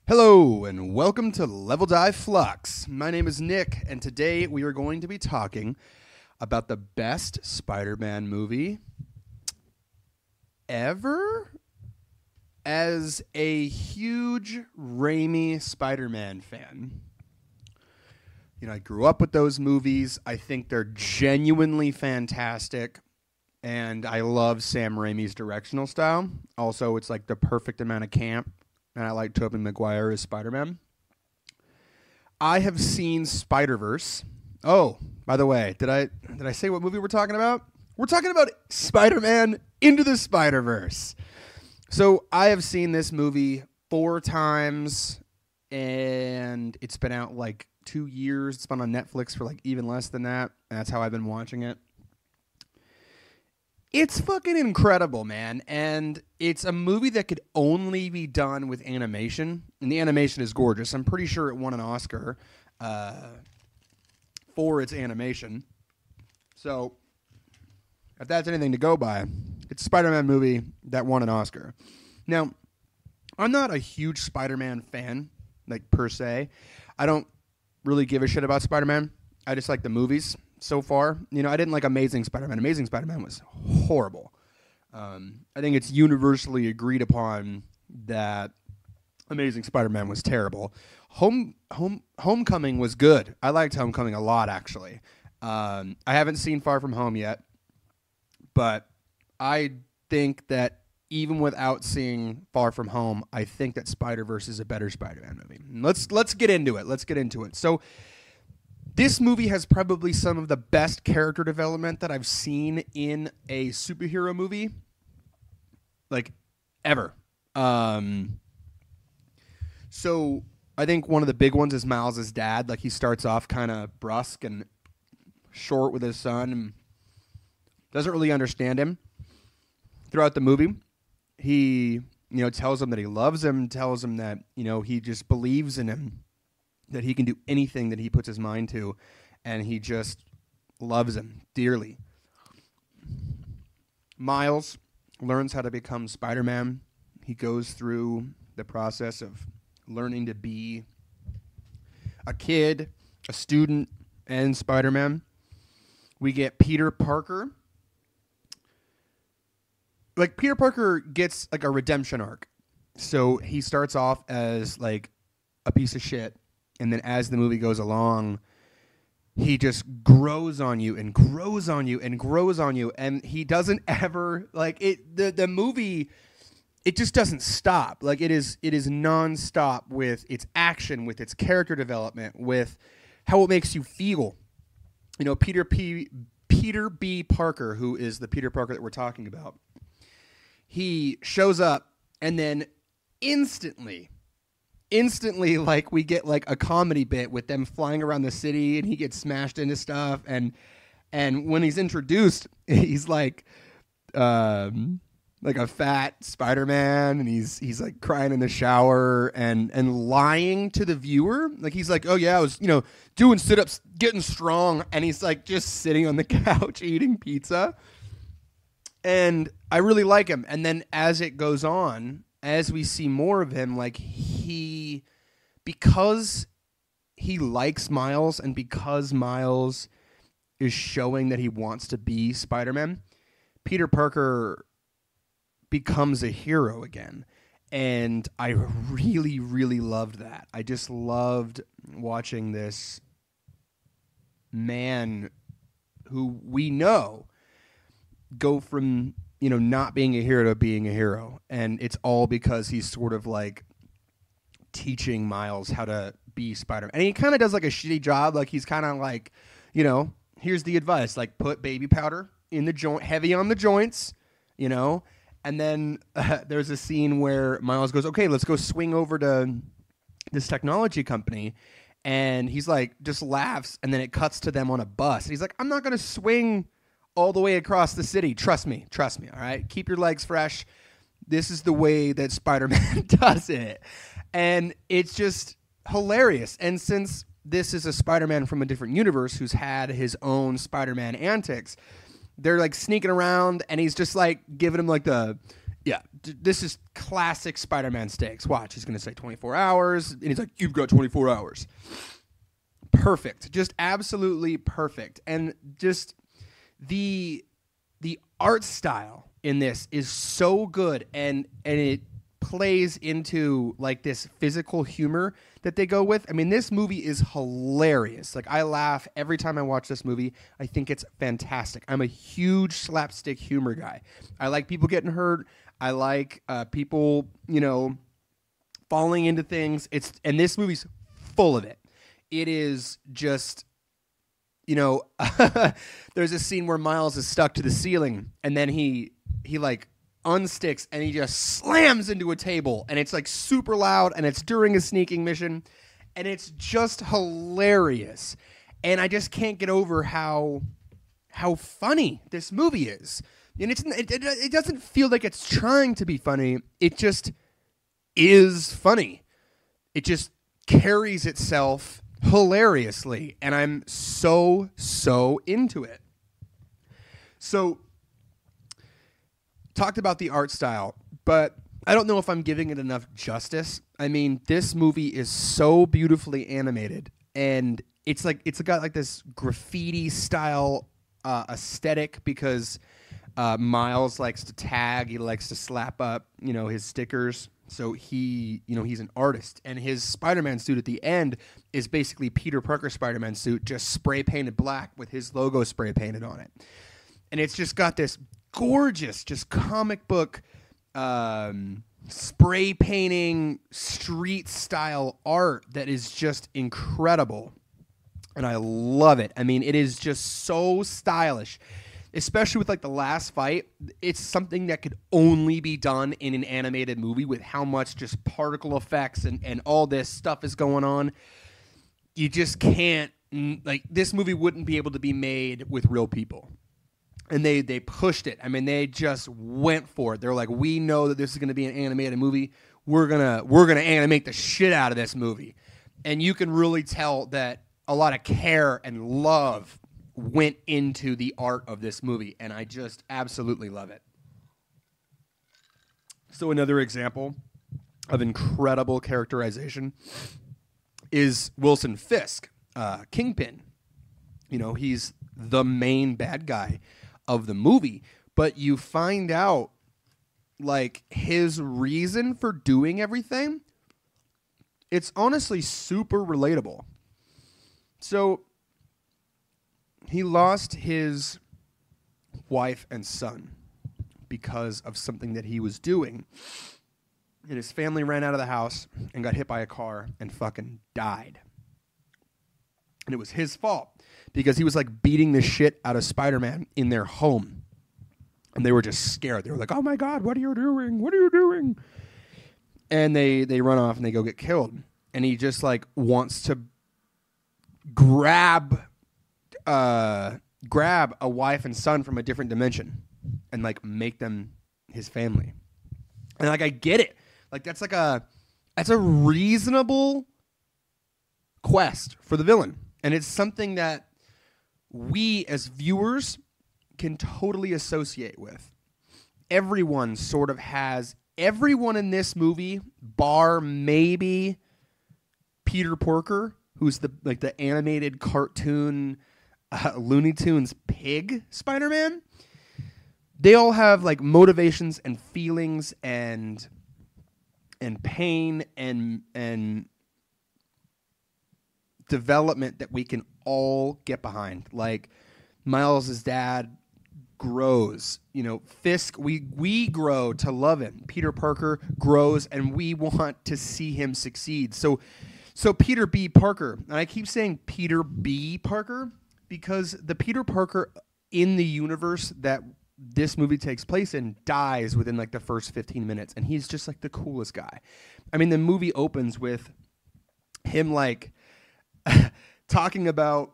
Hello and welcome to Level Dive Flux. My name is Nick, and today we are going to be talking about the best Spider-Man movie ever. As a huge Raimi Spider-Man fan, I grew up with those movies. I think they're genuinely fantastic, and I love Sam Raimi's directional style. Also, it's like the perfect amount of camp. And I like Tobey Maguire as Spider-Man. I have seen Spiderverse. Oh, by the way, did I say what movie we're talking about? We're talking about Spider-Man Into the Spider-Verse. So I have seen this movie 4 times, and it's been out like 2 years. It's been on Netflix for like even less than that, and that's how I've been watching it. It's fucking incredible, man, and it's a movie that could only be done with animation, and the animation is gorgeous. I'm pretty sure it won an Oscar for its animation. So, if that's anything to go by, it's a Spider-Man movie that won an Oscar. Now, I'm not a huge Spider-Man fan, like, per se. I don't really give a shit about Spider-Man. I just like the movies. So far, I didn't like Amazing Spider-Man. Amazing Spider-Man was horrible. I think it's universally agreed upon that Amazing Spider-Man was terrible. Homecoming was good. I liked Homecoming a lot, actually. I haven't seen Far From Home yet, but I think that even without seeing Far From Home, I think that Spider-Verse is a better Spider-Man movie. Let's get into it. So, this movie has probably some of the best character development that I've seen in a superhero movie, like, ever. So I think one of the big ones is Miles' dad. Like, he starts off kind of brusque and short with his son and doesn't really understand him. Throughout the movie, he, tells him that he loves him, tells him that, he just believes in him, that he can do anything that he puts his mind to, and he just loves him dearly. Miles learns how to become Spider-Man. He goes through the process of learning to be a kid, a student, and Spider-Man. We get Peter Parker. Like, Peter Parker gets, like, a redemption arc. So he starts off as, like, a piece of shit. And then as the movie goes along, he just grows on you and grows on you and grows on you. And he doesn't ever, like, the movie, it just doesn't stop. Like, it is nonstop with its action, with its character development, with how it makes you feel. Peter B. Parker, who is the Peter Parker that we're talking about, he shows up and then instantly, like, we get, like, a comedy bit with them flying around the city, and he gets smashed into stuff, and when he's introduced, he's like a fat Spider-Man, and he's like crying in the shower and lying to the viewer. Like, he's like, oh yeah, I was doing sit-ups, getting strong, and he's like just sitting on the couch eating pizza. And I really like him. And then as it goes on, as we see more of him, like, because he likes Miles and because Miles is showing that he wants to be Spider-Man, Peter Parker becomes a hero again. And I really, really loved that. I just loved watching this man who we know go from not being a hero to being a hero. And it's all because he's sort of like teaching Miles how to be Spider-Man. And he kind of does like a shitty job. Like, he's kind of like, here's the advice, like, put baby powder in the joint, heavy on the joints, and then there's a scene where Miles goes, okay, let's go swing over to this technology company. And he's like, just laughs. And then it cuts to them on a bus. And he's like, I'm not going to swing all the way across the city. Trust me. All right. Keep your legs fresh. This is the way that Spider-Man does it. And it's just hilarious. And since this is a Spider-Man from a different universe who's had his own Spider-Man antics, they're like sneaking around, and he's just like giving him like the Yeah, this is classic Spider-Man stakes. Watch, he's going to say 24 hours, and he's like, you've got 24 hours. Perfect. Just absolutely perfect. And just the art style in this is so good, and it plays into like this physical humor that they go with. I mean, this movie is hilarious. Like, I laugh every time I watch this movie. I think it's fantastic. I'm a huge slapstick humor guy. I like people getting hurt. I like people, falling into things. And this movie's full of it. It is just, there's a scene where Miles is stuck to the ceiling, and then he like unsticks and he just slams into a table, and it's like super loud, and it's during a sneaking mission, and it's just hilarious. And I just can't get over how funny this movie is. And it doesn't feel like it's trying to be funny. It just is funny. It just carries itself hilariously, and I'm so into it. So, talked about the art style, but I don't know if I'm giving it enough justice. I mean, this movie is so beautifully animated, and it's got like this graffiti style aesthetic, because Miles likes to tag, he likes to slap up, his stickers. So he's an artist, and his Spider-Man suit at the end is basically Peter Parker's Spider-Man suit, just spray painted black with his logo spray painted on it. And it's just got this gorgeous, just comic book spray painting street style art that is just incredible. And I love it. I mean, it is just so stylish. Especially with like the last fight, it's something that could only be done in an animated movie, with how much just particle effects and all this stuff is going on. You just can't, like, this movie wouldn't be able to be made with real people. And they pushed it. I mean, they just went for it. They're like, we know that this is going to be an animated movie. We're gonna animate the shit out of this movie. And you can really tell that a lot of care and love went into the art of this movie, and I just absolutely love it. So another example of incredible characterization is Wilson Fisk, Kingpin. He's the main bad guy of the movie, but you find out like his reason for doing everything. It's honestly super relatable. So he lost his wife and son because of something that he was doing. And his family ran out of the house and got hit by a car and fucking died. And it was his fault, because he was like beating the shit out of Spider-Man in their home. And they were just scared. They were like, oh my God, what are you doing? What are you doing? And they run off and they go get killed. And he just like wants to grab a wife and son from a different dimension and like make them his family. And like, I get it. Like, that's a reasonable quest for the villain. And it's something that we as viewers can totally associate with. Everyone sort of has, everyone in this movie, bar maybe Peter Parker, who's the animated cartoon Looney Tunes pig Spider-Man, they all have like motivations and feelings and pain and development that we can all get behind. Like, Miles' dad grows, Fisk, we grow to love him. Peter Parker grows and we want to see him succeed. So Peter B. Parker, and I keep saying Peter B. Parker because the Peter Parker in the universe that this movie takes place in dies within like the first 15 minutes, and he's just like the coolest guy. I mean, the movie opens with him like talking about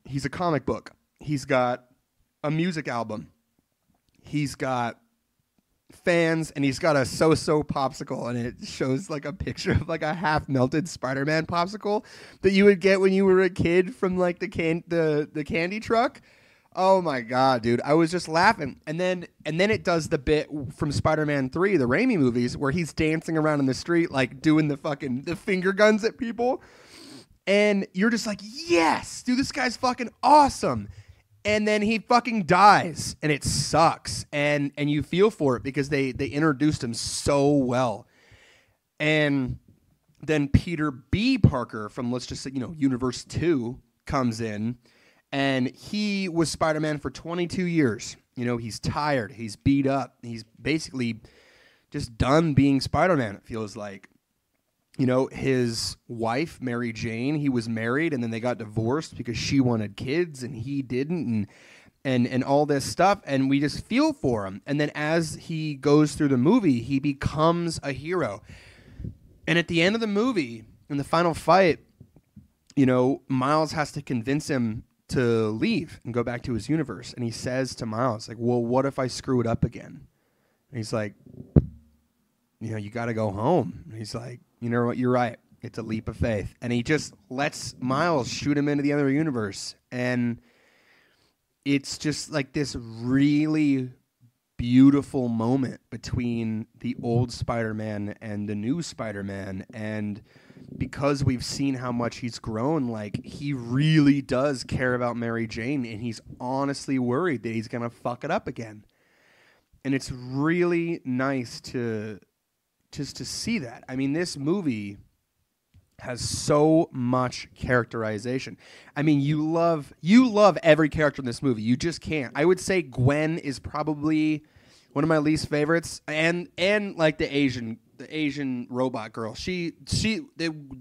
he's a comic book. He's got a music album. He's got fans, and he's got a so-so popsicle, and it shows like a picture of like a half-melted Spider-Man popsicle that you would get when you were a kid from like the candy truck. Oh my god, dude! I was just laughing, and then it does the bit from Spider-Man 3, the Raimi movies, where he's dancing around in the street, like doing the finger guns at people, and you're just like, yes, dude, this guy's fucking awesome. And then he fucking dies, and it sucks, and you feel for it because they introduced him so well, and then Peter B. Parker from, let's just say, Universe 2 comes in, and he was Spider-Man for 22 years. He's tired, he's beat up, he's basically just done being Spider-Man, it feels like. His wife, Mary Jane, he was married and then they got divorced because she wanted kids and he didn't, and all this stuff, and we just feel for him. And then as he goes through the movie, he becomes a hero. And at the end of the movie, in the final fight, Miles has to convince him to leave and go back to his universe. And he says to Miles, like, well, what if I screw it up again? And he's like, you got to go home. And he's like, you know what? You're right. It's a leap of faith. And he just lets Miles shoot him into the other universe. And it's just like this really beautiful moment between the old Spider-Man and the new Spider-Man. And because we've seen how much he's grown, like, he really does care about Mary Jane, and he's honestly worried that he's going to fuck it up again. And it's really nice to see that. I mean, this movie has so much characterization. I mean, you love every character in this movie. You just can't. I would say Gwen is probably one of my least favorites, and like the Asian robot girl. The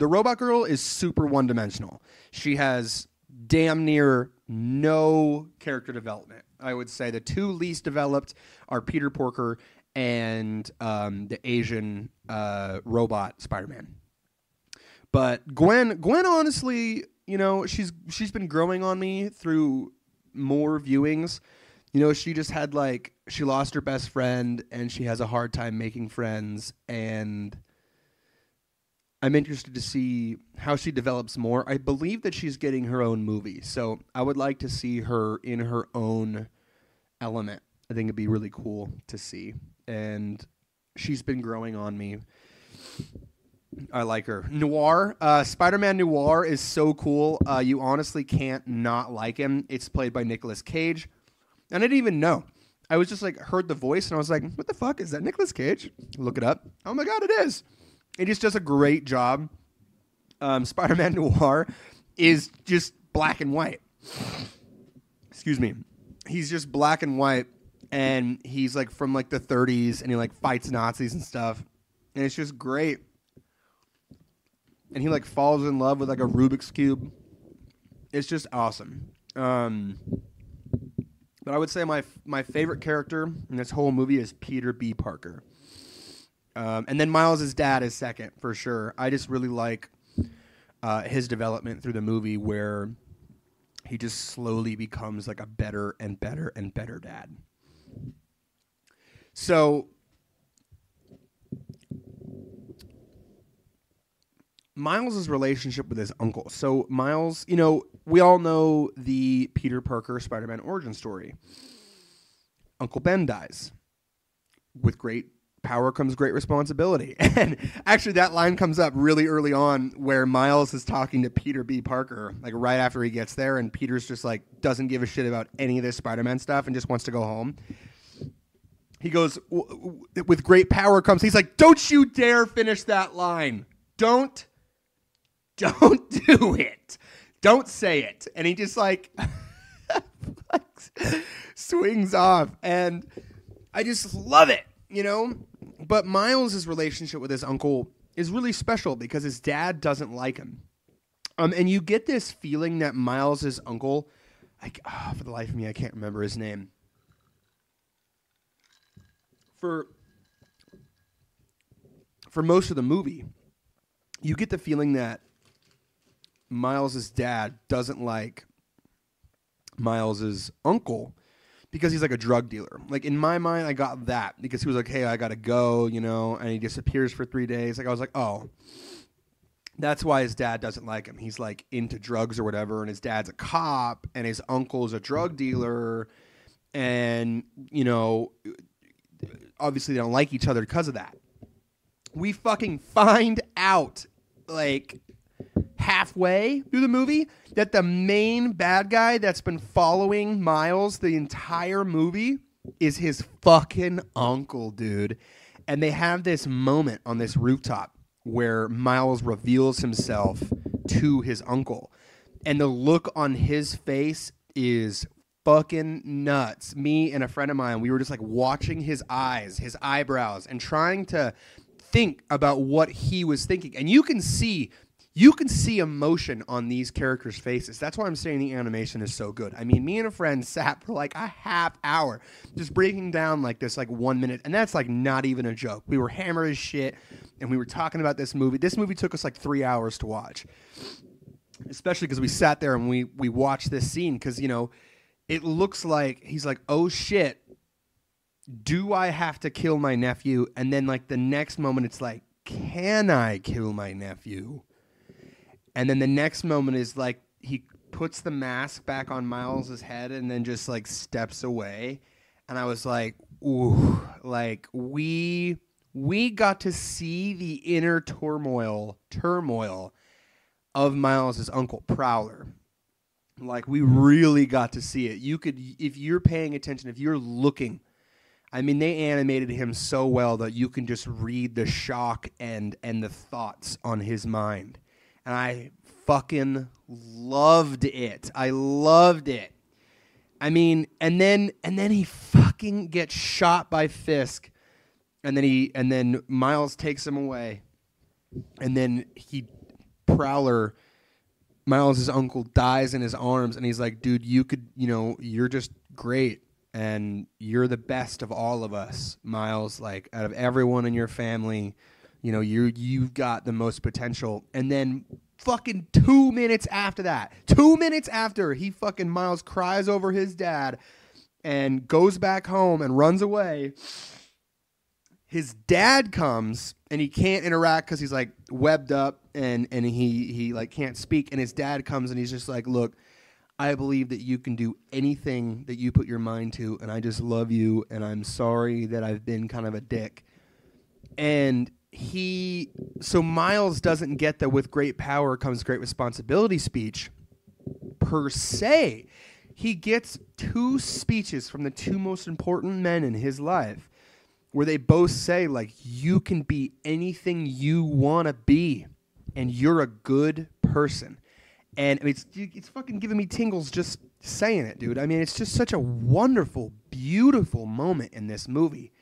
robot girl is super one-dimensional. She has damn near no character development. I would say the two least developed are Peter Porker and the Asian robot Spider-Man. But Gwen honestly, she's been growing on me through more viewings. She just had she lost her best friend and she has a hard time making friends, and I'm interested to see how she develops more. I believe that she's getting her own movie, so I would like to see her in her own element. I think it'd be really cool to see, and she's been growing on me. I like her. Noir, Spider-Man Noir is so cool. You honestly can't not like him. It's played by Nicolas Cage. And I didn't even know. I was just heard the voice and I was like, what the fuck? Is that Nicolas Cage? Look it up. Oh my God, it is. He just does a great job. Spider-Man Noir is just black and white. Excuse me. He's just black and white, and he's from the 30s, and he fights Nazis and stuff. And it's just great. And he falls in love with a Rubik's Cube. It's just awesome. But I would say my favorite character in this whole movie is Peter B. Parker. And then Miles' dad is second, for sure. I just really like his development through the movie, where he just slowly becomes a better and better and better dad. So Miles' relationship with his uncle. So Miles, we all know the Peter Parker Spider-Man origin story. Uncle Ben dies. With great power comes great responsibility. And actually that line comes up really early on, where Miles is talking to Peter B. Parker, right after he gets there, and Peter's just doesn't give a shit about any of this Spider-Man stuff and just wants to go home. He goes, with great power comes, he's like, don't you dare finish that line. Don't do it. Don't say it. And he just swings off. And I just love it, But Miles' relationship with his uncle is really special because his dad doesn't like him. And you get this feeling that Miles' uncle, for the life of me, I can't remember his name. For most of the movie, you get the feeling that Miles' dad doesn't like Miles' uncle because he's a drug dealer. In my mind, I got that because he was hey, I gotta go, and he disappears for 3 days. I was oh. That's why his dad doesn't like him. He's like into drugs or whatever, and his dad's a cop, and his uncle's a drug dealer, and obviously they don't like each other because of that. We fucking find out like halfway through the movie that the main bad guy that's been following Miles the entire movie is his fucking uncle, dude. And they have this moment on this rooftop where Miles reveals himself to his uncle. And the look on his face is fucking nuts. Me and a friend of mine, we were just like watching his eyes, his eyebrows, and trying to think about what he was thinking. And you can see emotion on these characters' faces. That's why I'm saying the animation is so good. I mean, me and a friend sat for like a half hour just breaking down like this like 1 minute, and that's like not even a joke. We were hammered as shit, and we were talking about this movie. This movie took us like 3 hours to watch, especially because we sat there and we watched this scene because, it looks like he's like, oh shit, do I have to kill my nephew? And then like the next moment it's like, can I kill my nephew? And then the next moment is like he puts the mask back on Miles's head and then just like steps away. And I was like, ooh, like we got to see the inner turmoil of Miles's uncle Prowler. Like we really got to see it. You could, if you're paying attention, if you're looking, I mean, they animated him so well that you can just read the shock and the thoughts on his mind. And I fucking loved it. I loved it. I mean, and then he fucking gets shot by Fisk, and then Miles takes him away, and then Miles' uncle dies in his arms, and he's like, dude, you're just great, and you're the best of all of us, Miles, like, out of everyone in your family, you've got the most potential. And then fucking 2 minutes after that, Miles cries over his dad and goes back home and runs away. His dad comes and he can't interact because he's like webbed up and he like can't speak. And his dad comes and he's just like, look, I believe that you can do anything that you put your mind to, and I just love you, and I'm sorry that I've been kind of a dick. And so Miles doesn't get the with great power comes great responsibility speech per se. He gets 2 speeches from the 2 most important men in his life where they both say, like, you can be anything you want to be, and you're a good person. And I mean, it's fucking giving me tingles just saying it, dude. I mean, it's just such a wonderful, beautiful moment in this movie.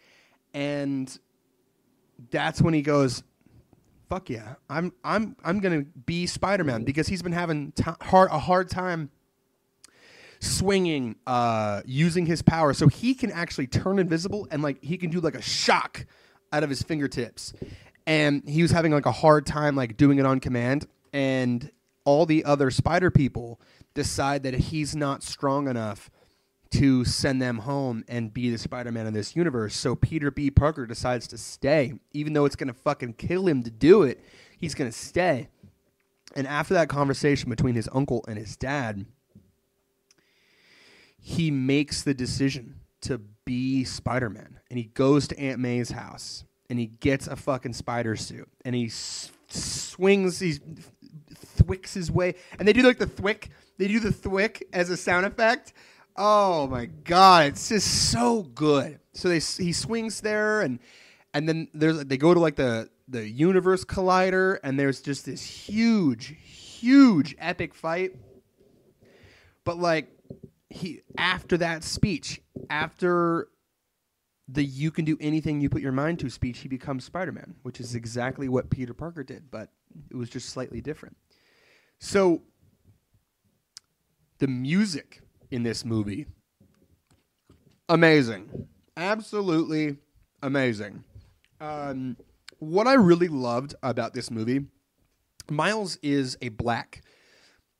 And that's when he goes, fuck yeah, I'm going to be Spider-Man, because he's been having a hard time swinging, using his power, so he can actually turn invisible and like he can do like a shock out of his fingertips. And he was having like a hard time like doing it on command, and all the other spider people decide that he's not strong enough to send them home and be the Spider-Man of this universe. So Peter B. Parker decides to stay, even though it's going to fucking kill him to do it. He's going to stay. And after that conversation between his uncle and his dad, he makes the decision to be Spider-Man. And he goes to Aunt May's house, and he gets a fucking spider suit, and he swings, he thwicks his way. And they do like the thwick. They do the thwick as a sound effect. Oh my God, it's just so good. So he swings there, and then they go to like the universe collider, and there's just this huge epic fight. But like after that speech, after the you can do anything you put your mind to speech, he becomes Spider-Man, which is exactly what Peter Parker did, but it was just slightly different. So the music in this movie, amazing, absolutely amazing. What I really loved about this movie, Miles is a black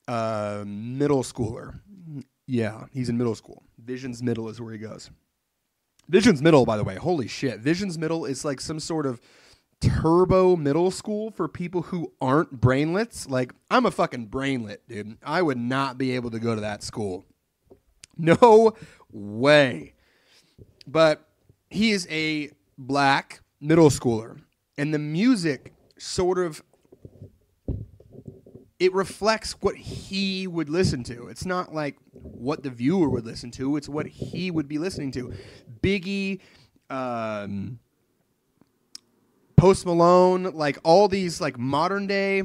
middle schooler. Yeah, he's in middle school. Vision's middle is where he goes. Vision's middle, by the way, holy shit. Vision's middle is like some sort of turbo middle school for people who aren't brainlets. Like, I'm a fucking brainlet, dude. I would not be able to go to that school. No way. But he is a black middle schooler. And the music sort of, it reflects what he would listen to. It's not like what the viewer would listen to. It's what he would be listening to. Biggie, Post Malone, like all these like modern day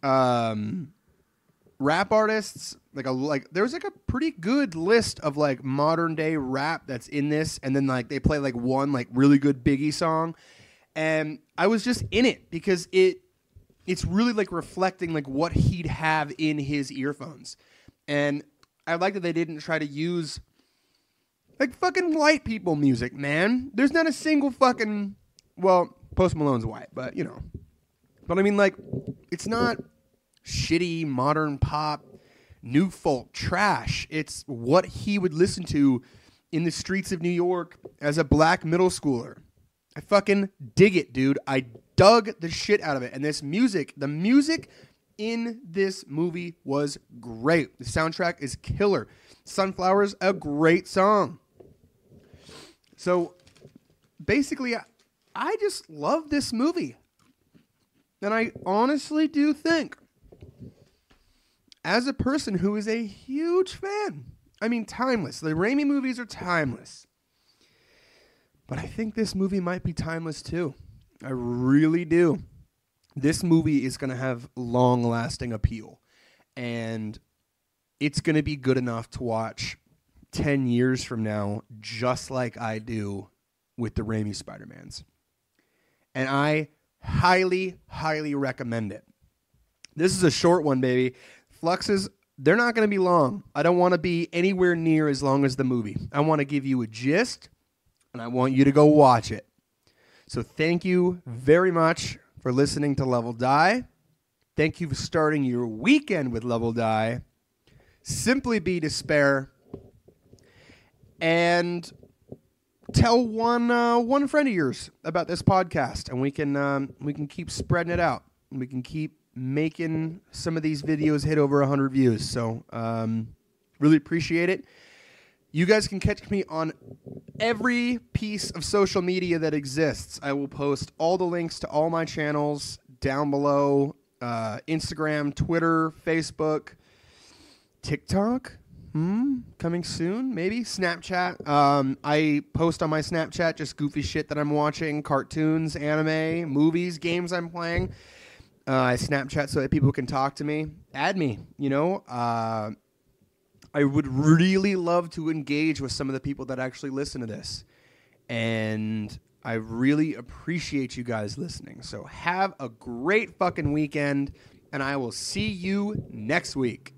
rap artists. There's like a pretty good list of like modern day rap that's in this, and then like they play like one like really good Biggie song, and I was just in it because it's really like reflecting like what he'd have in his earphones, and I like that they didn't try to use like fucking white people music, man. There's not a single fucking, well, Post Malone's white, but you know, but I mean like it's not shitty modern pop new folk trash. It's what he would listen to in the streets of New York as a black middle schooler. I fucking dig it, dude. I dug the shit out of it. And this music, the music in this movie was great. The soundtrack is killer. Sunflower's a great song. So basically, I just love this movie. And I honestly do think, as a person who is a huge fan, I mean, timeless. The Raimi movies are timeless. But I think this movie might be timeless too. I really do. This movie is going to have long-lasting appeal. And it's going to be good enough to watch 10 years from now, just like I do with the Raimi Spider-Mans. And I highly, highly recommend it. This is a short one, baby. Fluxes, they're not going to be long. I don't want to be anywhere near as long as the movie. I want to give you a gist, and I want you to go watch it. So thank you very much for listening to Level Die. Thank you for starting your weekend with Level Die. Simply be despair. And tell one friend of yours about this podcast, and we can keep spreading it out. We can keep making some of these videos hit over 100 views. So really appreciate it. You guys can catch me on every piece of social media that exists. I will post all the links to all my channels down below. Instagram, Twitter, Facebook, TikTok. Coming soon, maybe. Snapchat. I post on my Snapchat just goofy shit that I'm watching. Cartoons, anime, movies, games I'm playing. I Snapchat so that people can talk to me. Add me, you know. I would really love to engage with some of the people that actually listen to this. And I really appreciate you guys listening. So have a great fucking weekend, and I will see you next week.